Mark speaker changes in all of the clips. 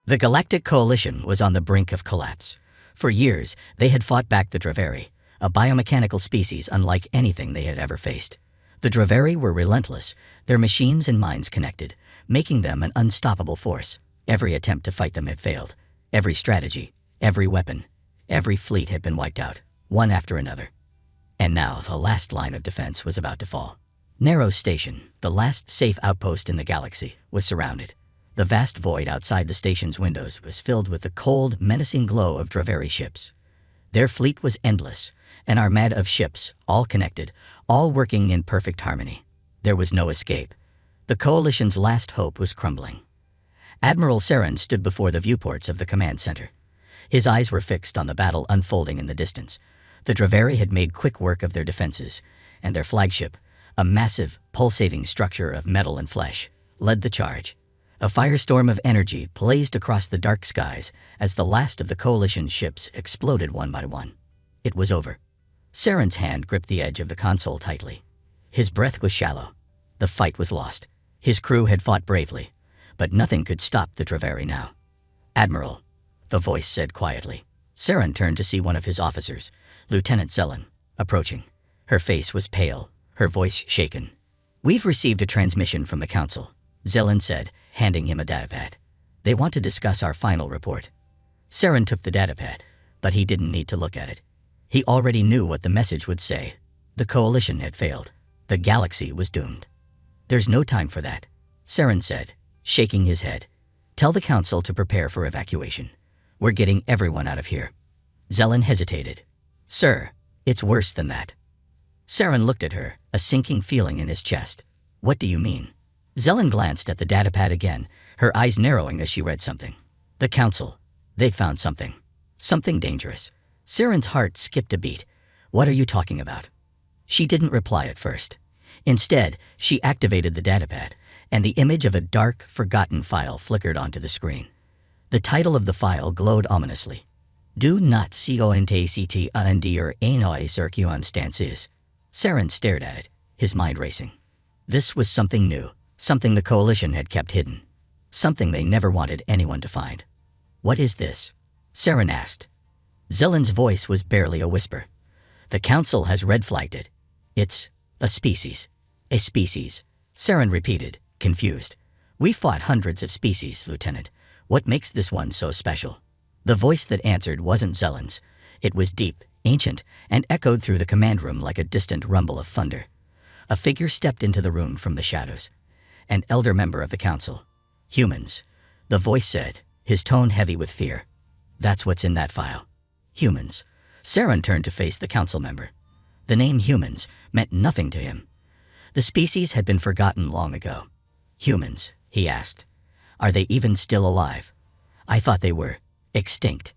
Speaker 1: The Galactic Coalition was on the brink of collapse. For years, they had fought back the Draveri, a biomechanical species unlike anything they had ever faced. The Draveri were relentless, their machines and minds connected, making them an unstoppable force. Every attempt to fight them had failed. Every strategy, every weapon, every fleet had been wiped out, one after another. And now the last line of defense was about to fall. Narrow Station, the last safe outpost in the galaxy, was surrounded. The vast void outside the station's windows was filled with the cold, menacing glow of Draveri ships. Their fleet was endless, an armada of ships, all connected, all working in perfect harmony. There was no escape. The Coalition's last hope was crumbling. Admiral Saren stood before the viewports of the command center. His eyes were fixed on the battle unfolding in the distance. The Draveri had made quick work of their defenses, and their flagship, a massive, pulsating structure of metal and flesh, led the charge. A firestorm of energy blazed across the dark skies as the last of the Coalition's ships exploded one by one. It was over. Saren's hand gripped the edge of the console tightly. His breath was shallow. The fight was lost. His crew had fought bravely, but nothing could stop the Draveri now. "Admiral," the voice said quietly. Saren turned to see one of his officers, Lieutenant Zelen, approaching. Her face was pale, her voice shaken. "We've received a transmission from the Council," Zelen said, handing him a datapad. "They want to discuss our final report." Saren took the datapad, but he didn't need to look at it. He already knew what the message would say. The Coalition had failed. The galaxy was doomed. "There's no time for that," Saren said, shaking his head. "Tell the Council to prepare for evacuation. We're getting everyone out of here." Zelen hesitated. "Sir, it's worse than that." Saren looked at her, a sinking feeling in his chest. "What do you mean?" Zelen glanced at the datapad again, her eyes narrowing as she read something. "The Council. They'd found something. Something dangerous." Saren's heart skipped a beat. "What are you talking about?" She didn't reply at first. Instead, she activated the datapad, and the image of a dark, forgotten file flickered onto the screen. The title of the file glowed ominously. "Do not contact under any circumstances." Saren stared at it, his mind racing. This was something new. Something the Coalition had kept hidden. Something they never wanted anyone to find. "What is this?" Saren asked. Zelen's voice was barely a whisper. "The Council has red-flagged it. It's a species." "A species," Saren repeated, confused. "We fought hundreds of species, Lieutenant. What makes this one so special?" The voice that answered wasn't Zelen's. It was deep, ancient, and echoed through the command room like a distant rumble of thunder. A figure stepped into the room from the shadows. An elder member of the Council. "Humans," the voice said, his tone heavy with fear. "That's what's in that file. Humans." Saren turned to face the Council member. The name humans meant nothing to him. The species had been forgotten long ago. "Humans," he asked. "Are they even still alive? I thought they were extinct."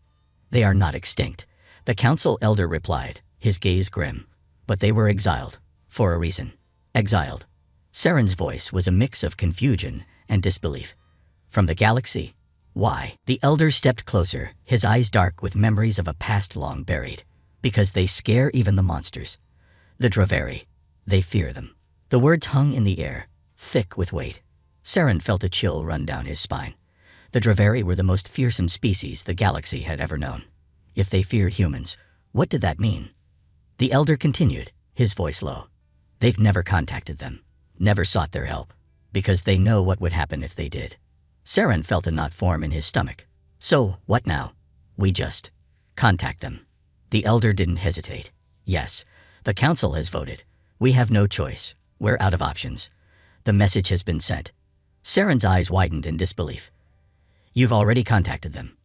Speaker 1: "They are not extinct," the Council elder replied, his gaze grim. "But they were exiled. For a reason. Exiled." Saren's voice was a mix of confusion and disbelief. "From the galaxy? Why?" The elder stepped closer, his eyes dark with memories of a past long buried. "Because they scare even the monsters. The Draveri. They fear them." The words hung in the air, thick with weight. Saren felt a chill run down his spine. The Draveri were the most fearsome species the galaxy had ever known. If they feared humans, what did that mean? The elder continued, his voice low. "They've never contacted them. Never sought their help, because they know what would happen if they did." Saren felt a knot form in his stomach. "So, what now?" "We just contact them." The elder didn't hesitate. "Yes, the Council has voted. We have no choice. We're out of options. The message has been sent." Saren's eyes widened in disbelief. "You've already contacted them."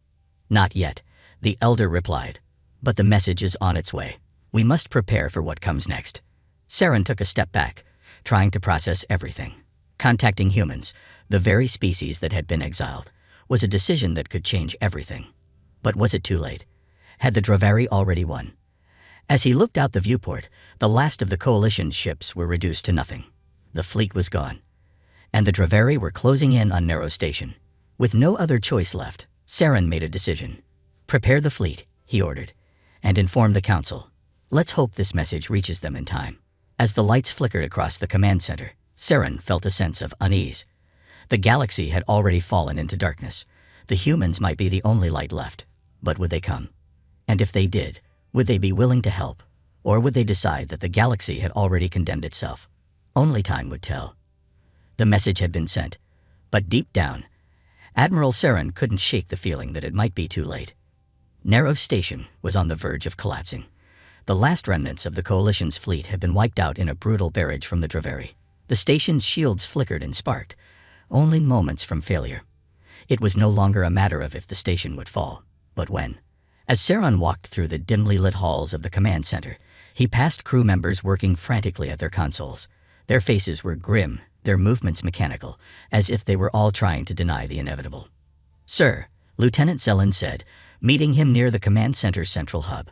Speaker 1: "Not yet," the elder replied. "But the message is on its way. We must prepare for what comes next." Saren took a step back, trying to process everything. Contacting humans, the very species that had been exiled, was a decision that could change everything. But was it too late? Had the Draveri already won? As he looked out the viewport, the last of the Coalition's ships were reduced to nothing. The fleet was gone. And the Draveri were closing in on Narrow Station. With no other choice left, Saren made a decision. "Prepare the fleet," he ordered, "and inform the Council. Let's hope this message reaches them in time." As the lights flickered across the command center, Saren felt a sense of unease. The galaxy had already fallen into darkness. The humans might be the only light left, but would they come? And if they did, would they be willing to help? Or would they decide that the galaxy had already condemned itself? Only time would tell. The message had been sent, but deep down, Admiral Saren couldn't shake the feeling that it might be too late. Narrow Station was on the verge of collapsing. The last remnants of the Coalition's fleet had been wiped out in a brutal barrage from the Draveri. The station's shields flickered and sparked, only moments from failure. It was no longer a matter of if the station would fall, but when. As Saren walked through the dimly lit halls of the command center, he passed crew members working frantically at their consoles. Their faces were grim, their movements mechanical, as if they were all trying to deny the inevitable. "Sir," Lieutenant Zelen said, meeting him near the command center's central hub.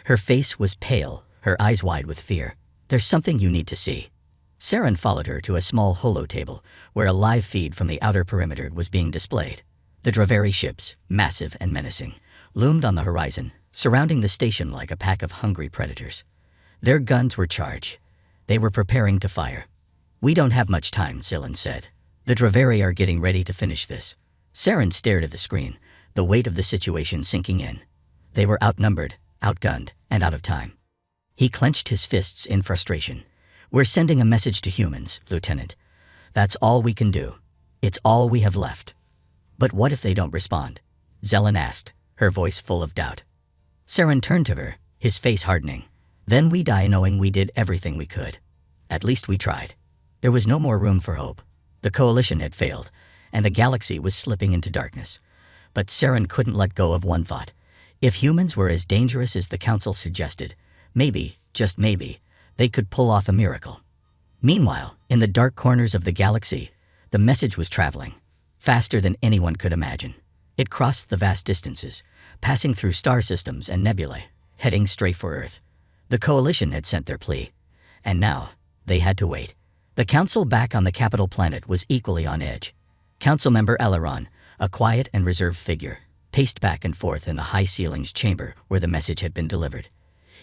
Speaker 1: Her face was pale, her eyes wide with fear. "There's something you need to see." Saren followed her to a small holo table where a live feed from the outer perimeter was being displayed. The Draveri ships, massive and menacing, loomed on the horizon, surrounding the station like a pack of hungry predators. Their guns were charged. They were preparing to fire. "We don't have much time," Zelen said. "The Draveri are getting ready to finish this." Saren stared at the screen, the weight of the situation sinking in. They were outnumbered, outgunned, and out of time. He clenched his fists in frustration. "We're sending a message to humans, Lieutenant. That's all we can do. It's all we have left." "But what if they don't respond?" Zelen asked, her voice full of doubt. Saren turned to her, his face hardening. "Then we die knowing we did everything we could. At least we tried." There was no more room for hope. The Coalition had failed, and the galaxy was slipping into darkness. But Saren couldn't let go of one thought. If humans were as dangerous as the Council suggested, maybe, just maybe, they could pull off a miracle. Meanwhile, in the dark corners of the galaxy, the message was traveling, faster than anyone could imagine. It crossed the vast distances, passing through star systems and nebulae, heading straight for Earth. The Coalition had sent their plea, and now they had to wait. The Council back on the capital planet was equally on edge. Council member Alaron, a quiet and reserved figure, paced back and forth in the high-ceilinged chamber where the message had been delivered.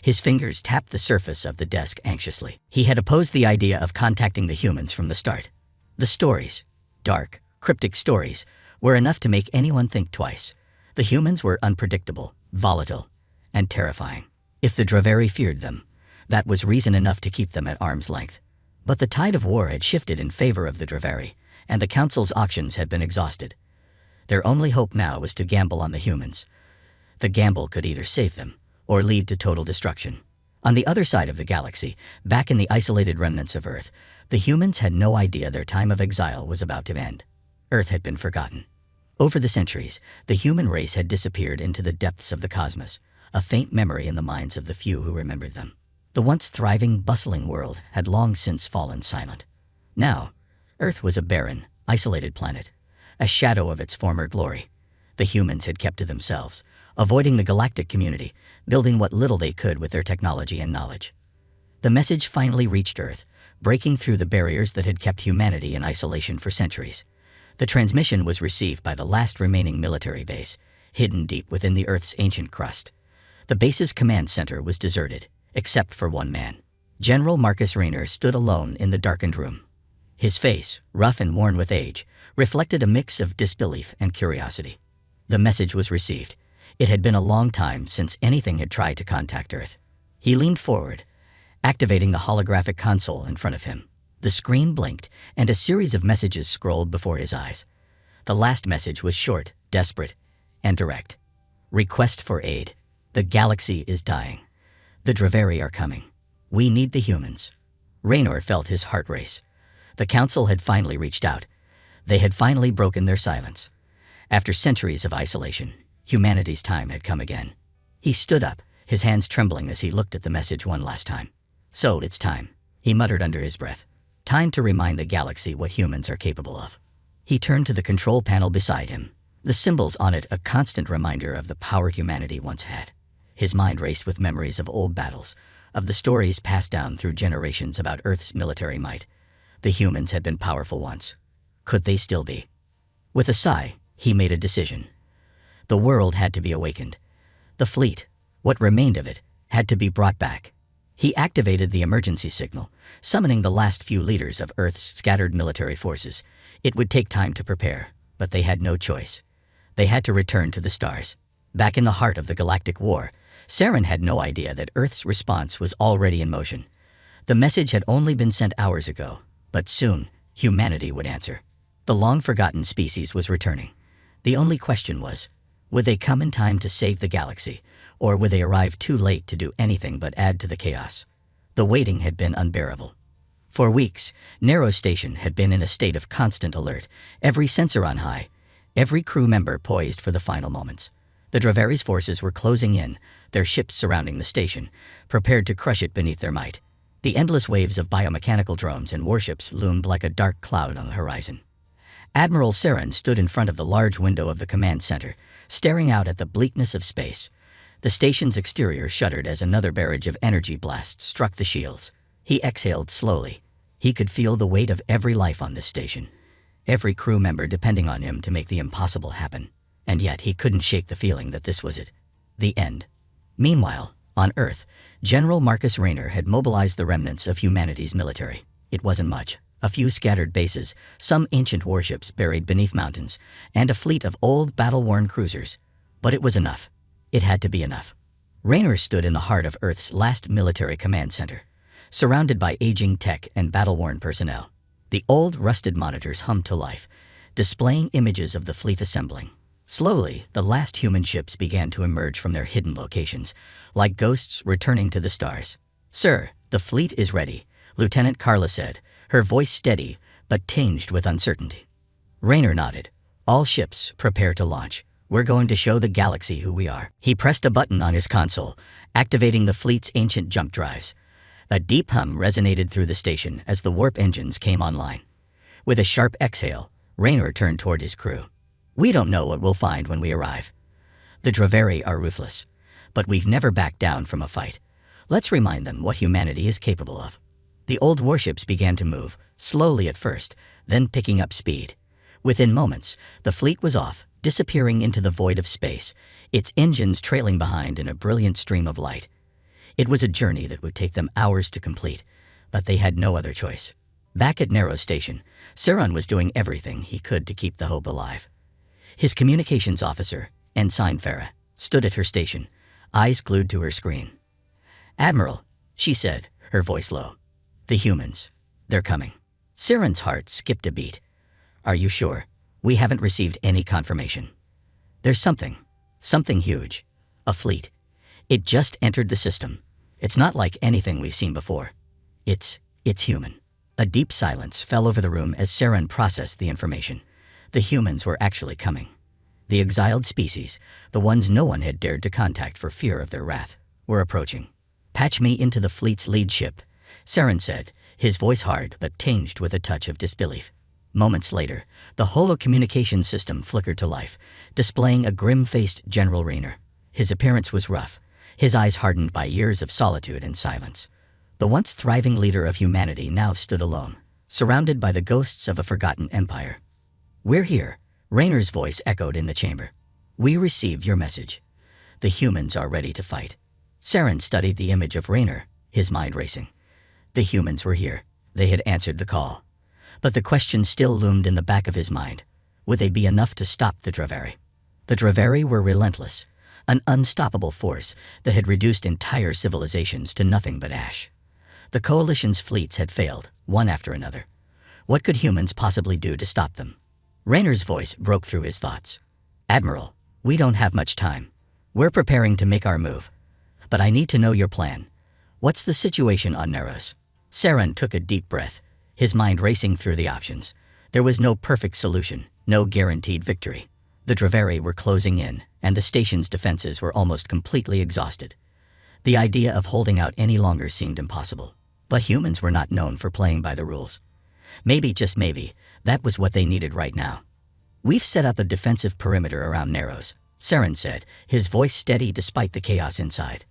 Speaker 1: His fingers tapped the surface of the desk anxiously. He had opposed the idea of contacting the humans from the start. The stories, dark, cryptic stories, were enough to make anyone think twice. The humans were unpredictable, volatile, and terrifying. If the Draveri feared them, that was reason enough to keep them at arm's length. But the tide of war had shifted in favor of the Draveri, and the Council's auctions had been exhausted. Their only hope now was to gamble on the humans. The gamble could either save them, or lead to total destruction. On the other side of the galaxy, back in the isolated remnants of Earth, the humans had no idea their time of exile was about to end. Earth had been forgotten. Over the centuries, the human race had disappeared into the depths of the cosmos, a faint memory in the minds of the few who remembered them. The once thriving, bustling world had long since fallen silent. Now, Earth was a barren, isolated planet, a shadow of its former glory. The humans had kept to themselves, avoiding the galactic community, building what little they could with their technology and knowledge. The message finally reached Earth, breaking through the barriers that had kept humanity in isolation for centuries. The transmission was received by the last remaining military base, hidden deep within the Earth's ancient crust. The base's command center was deserted, except for one man. General Marcus Raynor stood alone in the darkened room. His face, rough and worn with age, reflected a mix of disbelief and curiosity. The message was received. It had been a long time since anything had tried to contact Earth. He leaned forward, activating the holographic console in front of him. The screen blinked, and a series of messages scrolled before his eyes. The last message was short, desperate, and direct. "Request for aid. The galaxy is dying. The Draveri are coming. We need the humans." Raynor felt his heart race. The Council had finally reached out. They had finally broken their silence. After centuries of isolation, humanity's time had come again. He stood up, his hands trembling as he looked at the message one last time. "So it's time," he muttered under his breath. "Time to remind the galaxy what humans are capable of." He turned to the control panel beside him, the symbols on it a constant reminder of the power humanity once had. His mind raced with memories of old battles, of the stories passed down through generations about Earth's military might. The humans had been powerful once. Could they still be? With a sigh, he made a decision. The world had to be awakened. The fleet, what remained of it, had to be brought back. He activated the emergency signal, summoning the last few leaders of Earth's scattered military forces. It would take time to prepare, but they had no choice. They had to return to the stars. Back in the heart of the Galactic War, Saren had no idea that Earth's response was already in motion. The message had only been sent hours ago, but soon, humanity would answer. The long-forgotten species was returning. The only question was, would they come in time to save the galaxy, or would they arrive too late to do anything but add to the chaos? The waiting had been unbearable. For weeks, Narrows Station had been in a state of constant alert, every sensor on high, every crew member poised for the final moments. The Draveri's forces were closing in, their ships surrounding the station, prepared to crush it beneath their might. The endless waves of biomechanical drones and warships loomed like a dark cloud on the horizon. Admiral Saren stood in front of the large window of the command center, staring out at the bleakness of space. The station's exterior shuddered as another barrage of energy blasts struck the shields. He exhaled slowly. He could feel the weight of every life on this station, every crew member depending on him to make the impossible happen. And yet he couldn't shake the feeling that this was it. The end. Meanwhile, on Earth, General Marcus Raynor had mobilized the remnants of humanity's military. It wasn't much. A few scattered bases, some ancient warships buried beneath mountains, and a fleet of old, battle-worn cruisers. But it was enough. It had to be enough. Raynor stood in the heart of Earth's last military command center, surrounded by aging tech and battle-worn personnel. The old, rusted monitors hummed to life, displaying images of the fleet assembling. Slowly, the last human ships began to emerge from their hidden locations, like ghosts returning to the stars. "Sir, the fleet is ready," Lieutenant Carla said, her voice steady but tinged with uncertainty. Raynor nodded. "All ships, prepare to launch. We're going to show the galaxy who we are." He pressed a button on his console, activating the fleet's ancient jump drives. A deep hum resonated through the station as the warp engines came online. With a sharp exhale, Raynor turned toward his crew. "We don't know what we'll find when we arrive. The Draveri are ruthless, but we've never backed down from a fight. Let's remind them what humanity is capable of." The old warships began to move, slowly at first, then picking up speed. Within moments, the fleet was off, disappearing into the void of space, its engines trailing behind in a brilliant stream of light. It was a journey that would take them hours to complete, but they had no other choice. Back at Narrows Station, Saren was doing everything he could to keep the hope alive. His communications officer, Ensign Farah, stood at her station, eyes glued to her screen. "Admiral," she said, her voice low. "The humans. They're coming." Saren's heart skipped a beat. "Are you sure? We haven't received any confirmation." "There's something huge. A fleet. It just entered the system. It's not like anything we've seen before. It's human." A deep silence fell over the room as Saren processed the information. The humans were actually coming. The exiled species, the ones no one had dared to contact for fear of their wrath, were approaching. "Patch me into the fleet's lead ship," Saren said, his voice hard but tinged with a touch of disbelief. Moments later, the holo-communication system flickered to life, displaying a grim-faced General Raynor. His appearance was rough, his eyes hardened by years of solitude and silence. The once thriving leader of humanity now stood alone, surrounded by the ghosts of a forgotten empire. "We're here," Raynor's voice echoed in the chamber. "We received your message. The humans are ready to fight." Saren studied the image of Raynor, his mind racing. The humans were here. They had answered the call. But the question still loomed in the back of his mind. Would they be enough to stop the Draveri? The Draveri were relentless, an unstoppable force that had reduced entire civilizations to nothing but ash. The Coalition's fleets had failed, one after another. What could humans possibly do to stop them? Raynor's voice broke through his thoughts. "Admiral, we don't have much time. We're preparing to make our move. But I need to know your plan. What's the situation on Narrows?" Saren took a deep breath, his mind racing through the options. There was no perfect solution, no guaranteed victory. The Draveri were closing in, and the station's defenses were almost completely exhausted. The idea of holding out any longer seemed impossible. But humans were not known for playing by the rules. Maybe, just maybe, that was what they needed right now. "We've set up a defensive perimeter around Narrows," Saren said, his voice steady despite the chaos inside.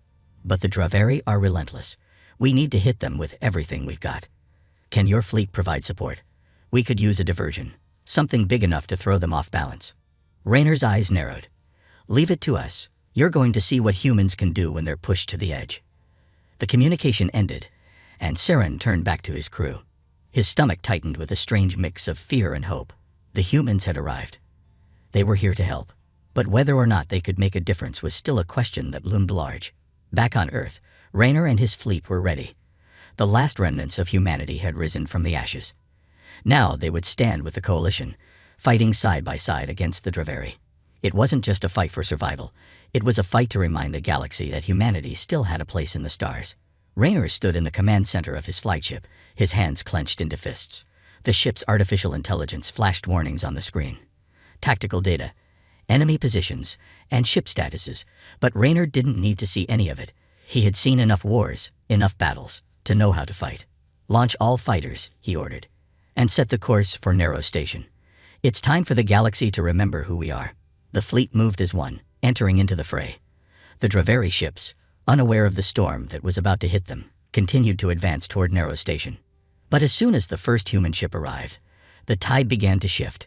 Speaker 1: "But the Draveri are relentless. We need to hit them with everything we've got. Can your fleet provide support? We could use a diversion, something big enough to throw them off balance." Raynor's eyes narrowed. "Leave it to us. You're going to see what humans can do when they're pushed to the edge." The communication ended, and Saren turned back to his crew. His stomach tightened with a strange mix of fear and hope. The humans had arrived. They were here to help. But whether or not they could make a difference was still a question that loomed large. Back on Earth, Raynor and his fleet were ready. The last remnants of humanity had risen from the ashes. Now they would stand with the coalition, fighting side by side against the Draveri. It wasn't just a fight for survival. It was a fight to remind the galaxy that humanity still had a place in the stars. Raynor stood in the command center of his flagship, his hands clenched into fists. The ship's artificial intelligence flashed warnings on the screen. Tactical data, enemy positions, and ship statuses, but Raynor didn't need to see any of it. He had seen enough wars, enough battles, to know how to fight. Launch all fighters, he ordered, and set the course for Narrow Station. It's time for the galaxy to remember who we are. The fleet moved as one, entering into the fray. The Draveri ships, unaware of the storm that was about to hit them, continued to advance toward Narrow Station. But as soon as the first human ship arrived, the tide began to shift.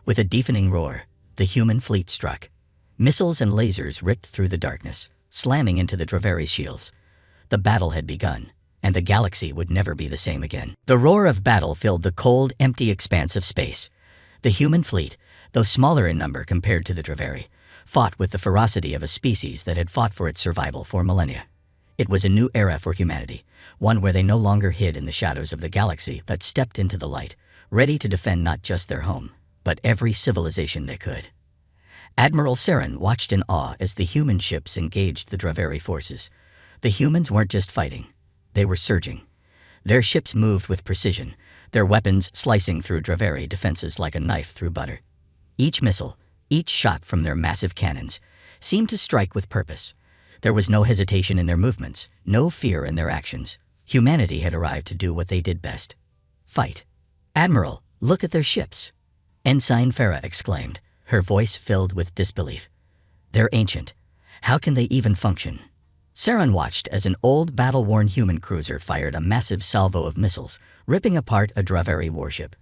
Speaker 1: With a deafening roar, the human fleet struck. Missiles and lasers ripped through the darkness, slamming into the Draveri shields. The battle had begun, and the galaxy would never be the same again. The roar of battle filled the cold, empty expanse of space. The human fleet, though smaller in number compared to the Draveri, fought with the ferocity of a species that had fought for its survival for millennia. It was a new era for humanity, one where they no longer hid in the shadows of the galaxy but stepped into the light, ready to defend not just their home, but every civilization they could. Admiral Saren watched in awe as the human ships engaged the Draveri forces. The humans weren't just fighting, they were surging. Their ships moved with precision, their weapons slicing through Draveri defenses like a knife through butter. Each missile, each shot from their massive cannons, seemed to strike with purpose. There was no hesitation in their movements, no fear in their actions. Humanity had arrived to do what they did best: fight. "Admiral, look at their ships," Ensign Farah exclaimed, her voice filled with disbelief. "They're ancient. How can they even function?" Saren watched as an old, battle-worn human cruiser fired a massive salvo of missiles, ripping apart a Draveri warship.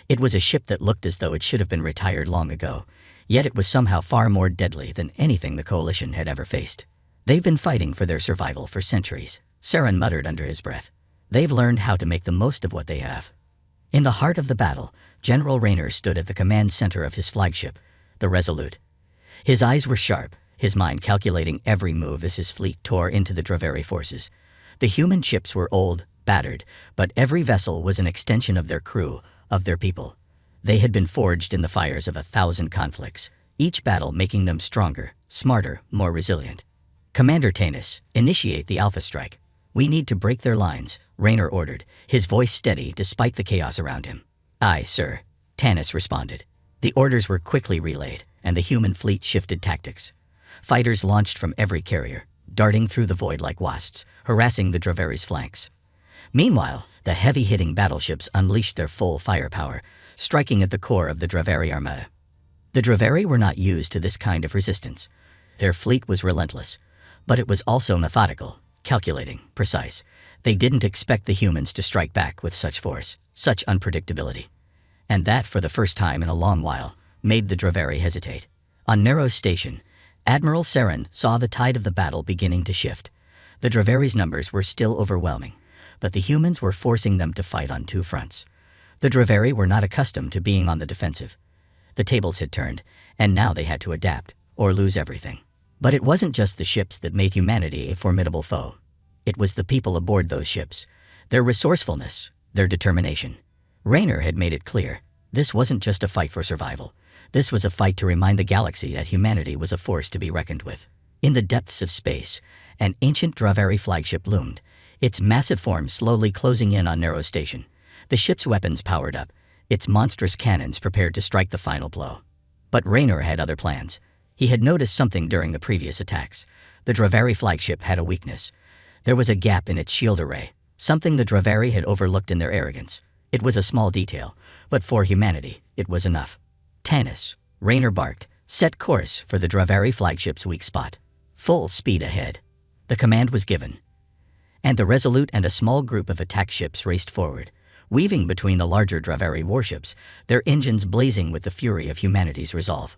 Speaker 1: It was a ship that looked as though it should have been retired long ago, yet it was somehow far more deadly than anything the Coalition had ever faced. "They've been fighting for their survival for centuries," Saren muttered under his breath. "They've learned how to make the most of what they have." In the heart of the battle, General Raynor stood at the command center of his flagship, the Resolute. His eyes were sharp, his mind calculating every move as his fleet tore into the Draveri forces. The human ships were old, battered, but every vessel was an extension of their crew, of their people. They had been forged in the fires of 1,000 conflicts, each battle making them stronger, smarter, more resilient. "Commander Tanis, initiate the Alpha Strike. We need to break their lines," Raynor ordered, his voice steady despite the chaos around him. "Aye, sir," Tanis responded. The orders were quickly relayed, and the human fleet shifted tactics. Fighters launched from every carrier, darting through the void like wasps, harassing the Draveri's flanks. Meanwhile, the heavy-hitting battleships unleashed their full firepower, striking at the core of the Draveri armada. The Draveri were not used to this kind of resistance. Their fleet was relentless, but it was also methodical, calculating, precise. They didn't expect the humans to strike back with such force, such unpredictability. And that, for the first time in a long while, made the Draveri hesitate. On Narrow Station, Admiral Saren saw the tide of the battle beginning to shift. The Draveri's numbers were still overwhelming, but the humans were forcing them to fight on two fronts. The Draveri were not accustomed to being on the defensive. The tables had turned, and now they had to adapt, or lose everything. But it wasn't just the ships that made humanity a formidable foe. It was the people aboard those ships, their resourcefulness, their determination. Raynor had made it clear, this wasn't just a fight for survival. This was a fight to remind the galaxy that humanity was a force to be reckoned with. In the depths of space, an ancient Draveri flagship loomed, its massive form slowly closing in on Narrow Station. The ship's weapons powered up, its monstrous cannons prepared to strike the final blow. But Raynor had other plans. He had noticed something during the previous attacks. The Draveri flagship had a weakness. There was a gap in its shield array, something the Draveri had overlooked in their arrogance. It was a small detail, but for humanity, it was enough. "Tanis," Raynor barked, "set course for the Draveri flagship's weak spot. Full speed ahead." The command was given, and the Resolute and a small group of attack ships raced forward, weaving between the larger Draveri warships, their engines blazing with the fury of humanity's resolve.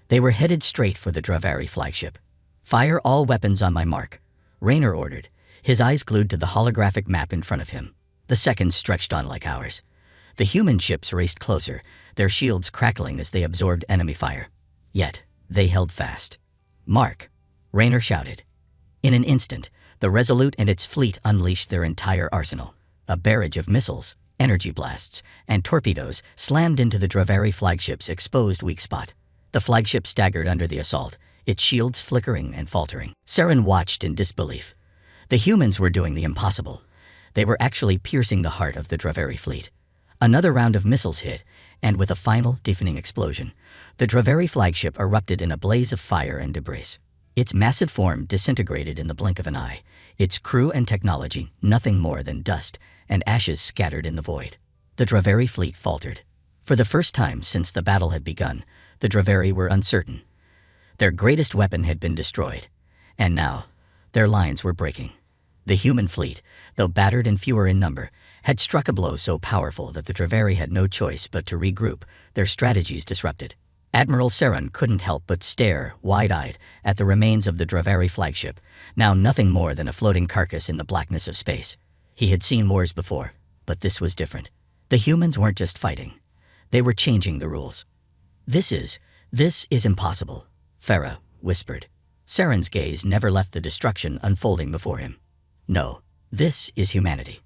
Speaker 1: They were headed straight for the Draveri flagship. "Fire all weapons on my mark," Raynor ordered, his eyes glued to the holographic map in front of him. The seconds stretched on like hours. The human ships raced closer, their shields crackling as they absorbed enemy fire. Yet, They held fast. "Mark!" Rayner shouted. In an instant, the Resolute and its fleet unleashed their entire arsenal. A barrage of missiles, energy blasts, and torpedoes slammed into the Draveri flagship's exposed weak spot. The flagship staggered under the assault, its shields flickering and faltering. Saren watched in disbelief. The humans were doing the impossible. They were actually piercing the heart of the Draveri fleet. Another round of missiles hit, and with a final, deafening explosion, the Draveri flagship erupted in a blaze of fire and debris. Its massive form disintegrated in the blink of an eye, its crew and technology nothing more than dust and ashes scattered in the void. The Draveri fleet faltered. For the first time since the battle had begun, the Draveri were uncertain. Their greatest weapon had been destroyed, and now their lines were breaking. The human fleet, though battered and fewer in number, had struck a blow so powerful that the Draveri had no choice but to regroup, their strategies disrupted. Admiral Saren couldn't help but stare, wide-eyed, at the remains of the Draveri flagship, now nothing more than a floating carcass in the blackness of space. He had seen wars before, but this was different. The humans weren't just fighting. They were changing the rules. This is impossible," Farah whispered. Saren's gaze never left the destruction unfolding before him. "No, this is humanity."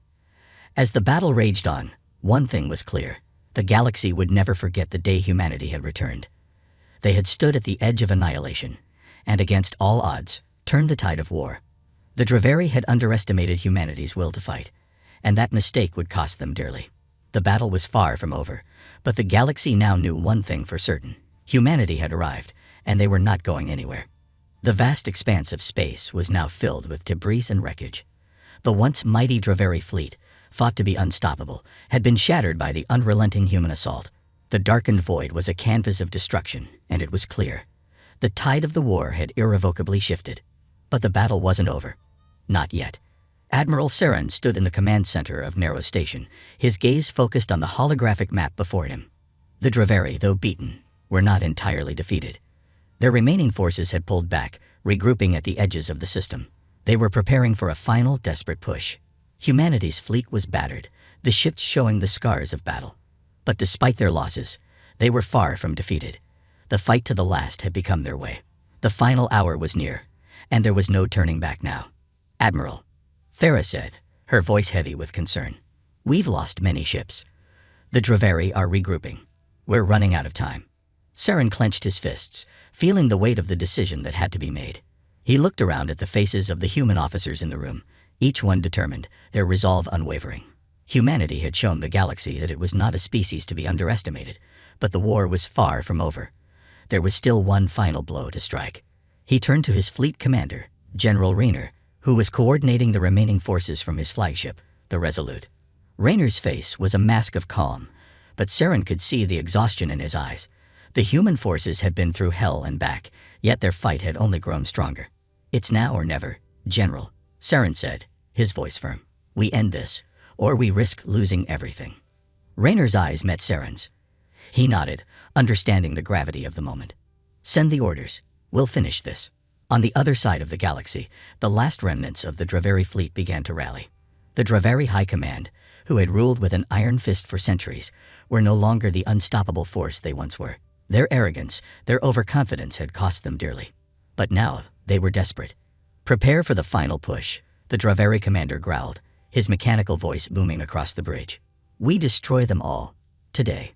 Speaker 1: As the battle raged on, one thing was clear. The galaxy would never forget the day humanity had returned. They had stood at the edge of annihilation, and against all odds, turned the tide of war. The Draveri had underestimated humanity's will to fight, and that mistake would cost them dearly. The battle was far from over, but the galaxy now knew one thing for certain. Humanity had arrived, and they were not going anywhere. The vast expanse of space was now filled with debris and wreckage. The once mighty Draveri fleet, thought to be unstoppable, had been shattered by the unrelenting human assault. The darkened void was a canvas of destruction, and it was clear. The tide of the war had irrevocably shifted. But the battle wasn't over. Not yet. Admiral Saren stood in the command center of Narrow Station, his gaze focused on the holographic map before him. The Draveri, though beaten, were not entirely defeated. Their remaining forces had pulled back, regrouping at the edges of the system. They were preparing for a final, desperate push. Humanity's fleet was battered, the ships showing the scars of battle. But despite their losses, they were far from defeated. The fight to the last had become their way. The final hour was near, and there was no turning back now. "Admiral," Farah said, her voice heavy with concern, "we've lost many ships. The Draveri are regrouping. We're running out of time." Saren clenched his fists, feeling the weight of the decision that had to be made. He looked around at the faces of the human officers in the room, each one determined, their resolve unwavering. Humanity had shown the galaxy that it was not a species to be underestimated, but the war was far from over. There was still one final blow to strike. He turned to his fleet commander, General Rayner, who was coordinating the remaining forces from his flagship, the Resolute. Rayner's face was a mask of calm, but Saren could see the exhaustion in his eyes. The human forces had been through hell and back, yet their fight had only grown stronger. "It's now or never, General," Saren said, his voice firm. "We end this, or we risk losing everything." Rayner's eyes met Saren's. He nodded, understanding the gravity of the moment. "Send the orders. We'll finish this." On the other side of the galaxy, the last remnants of the Draveri fleet began to rally. The Draveri High Command, who had ruled with an iron fist for centuries, were no longer the unstoppable force they once were. Their arrogance, their overconfidence had cost them dearly. But now they were desperate. "Prepare for the final push," the Draveri commander growled, his mechanical voice booming across the bridge. "We destroy them all, today."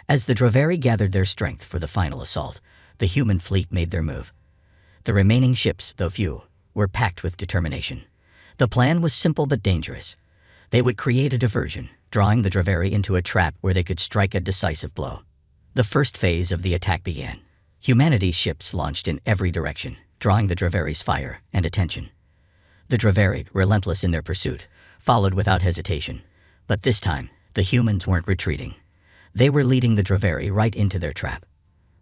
Speaker 1: As the Draveri gathered their strength for the final assault, the human fleet made their move. The remaining ships, though few, were packed with determination. The plan was simple but dangerous. They would create a diversion, drawing the Draveri into a trap where they could strike a decisive blow. The first phase of the attack began. Humanity's ships launched in every direction, drawing the Draveri's fire and attention. The Draveri, relentless in their pursuit, followed without hesitation. But this time, the humans weren't retreating. They were leading the Draveri right into their trap.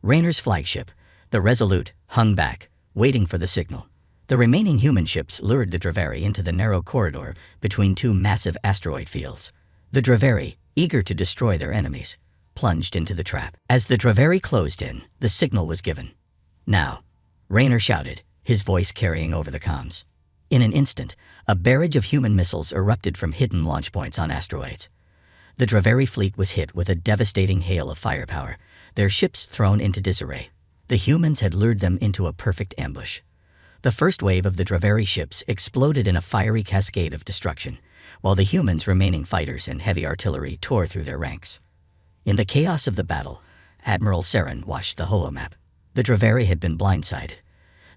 Speaker 1: Rayner's flagship, the Resolute, hung back, waiting for the signal. The remaining human ships lured the Draveri into the narrow corridor between two massive asteroid fields. The Draveri, eager to destroy their enemies, plunged into the trap. As the Draveri closed in, the signal was given. "Now," Rayner shouted, his voice carrying over the comms. In an instant, a barrage of human missiles erupted from hidden launch points on asteroids. The Draveri fleet was hit with a devastating hail of firepower, their ships thrown into disarray. The humans had lured them into a perfect ambush. The first wave of the Draveri ships exploded in a fiery cascade of destruction, while the humans' remaining fighters and heavy artillery tore through their ranks. In the chaos of the battle, Admiral Saren watched the holomap. The Draveri had been blindsided.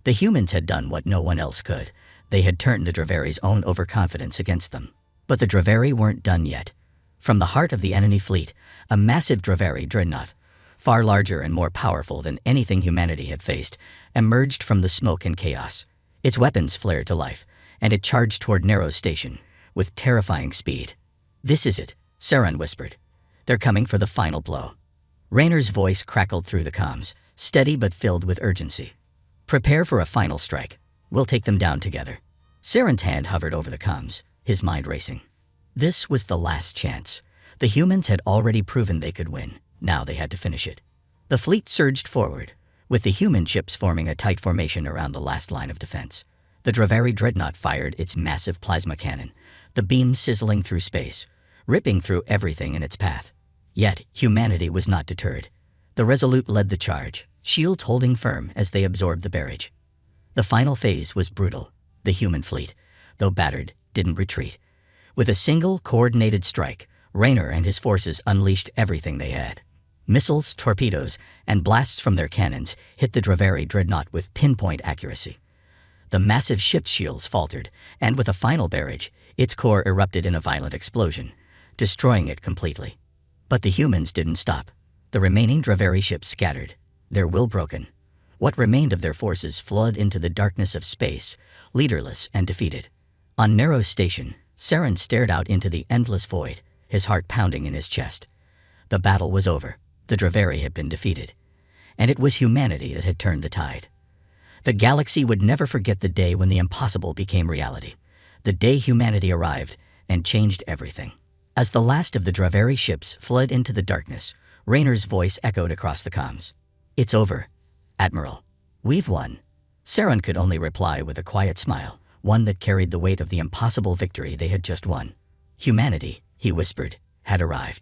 Speaker 1: The humans had done what no one else could. They had turned the Draveri's own overconfidence against them. But the Draveri weren't done yet. From the heart of the enemy fleet, a massive Draveri dreadnought, far larger and more powerful than anything humanity had faced, emerged from the smoke and chaos. Its weapons flared to life, and it charged toward Narrow Station with terrifying speed. "This is it," Saren whispered. "They're coming for the final blow." Raynor's voice crackled through the comms, steady but filled with urgency. "Prepare for a final strike. We'll take them down together." Saren's hand hovered over the comms, his mind racing. This was the last chance. The humans had already proven they could win. Now they had to finish it. The fleet surged forward, with the human ships forming a tight formation around the last line of defense. The Draveri dreadnought fired its massive plasma cannon, the beam sizzling through space, ripping through everything in its path. Yet humanity was not deterred. The Resolute led the charge, shields holding firm as they absorbed the barrage. The final phase was brutal. The human fleet, though battered, didn't retreat. With a single, coordinated strike, Raynor and his forces unleashed everything they had. Missiles, torpedoes, and blasts from their cannons hit the Draveri dreadnought with pinpoint accuracy. The massive ship's shields faltered, and with a final barrage, its core erupted in a violent explosion, destroying it completely. But the humans didn't stop. The remaining Draveri ships scattered, their will broken. What remained of their forces flowed into the darkness of space, leaderless and defeated. On Narrow Station, Saren stared out into the endless void, his heart pounding in his chest. The battle was over. The Draveri had been defeated. And it was humanity that had turned the tide. The galaxy would never forget the day when the impossible became reality. The day humanity arrived and changed everything. As the last of the Draveri ships fled into the darkness, Raynor's voice echoed across the comms. "It's over, Admiral. We've won." Saren could only reply with a quiet smile, one that carried the weight of the impossible victory they had just won. "Humanity," he whispered, "had arrived."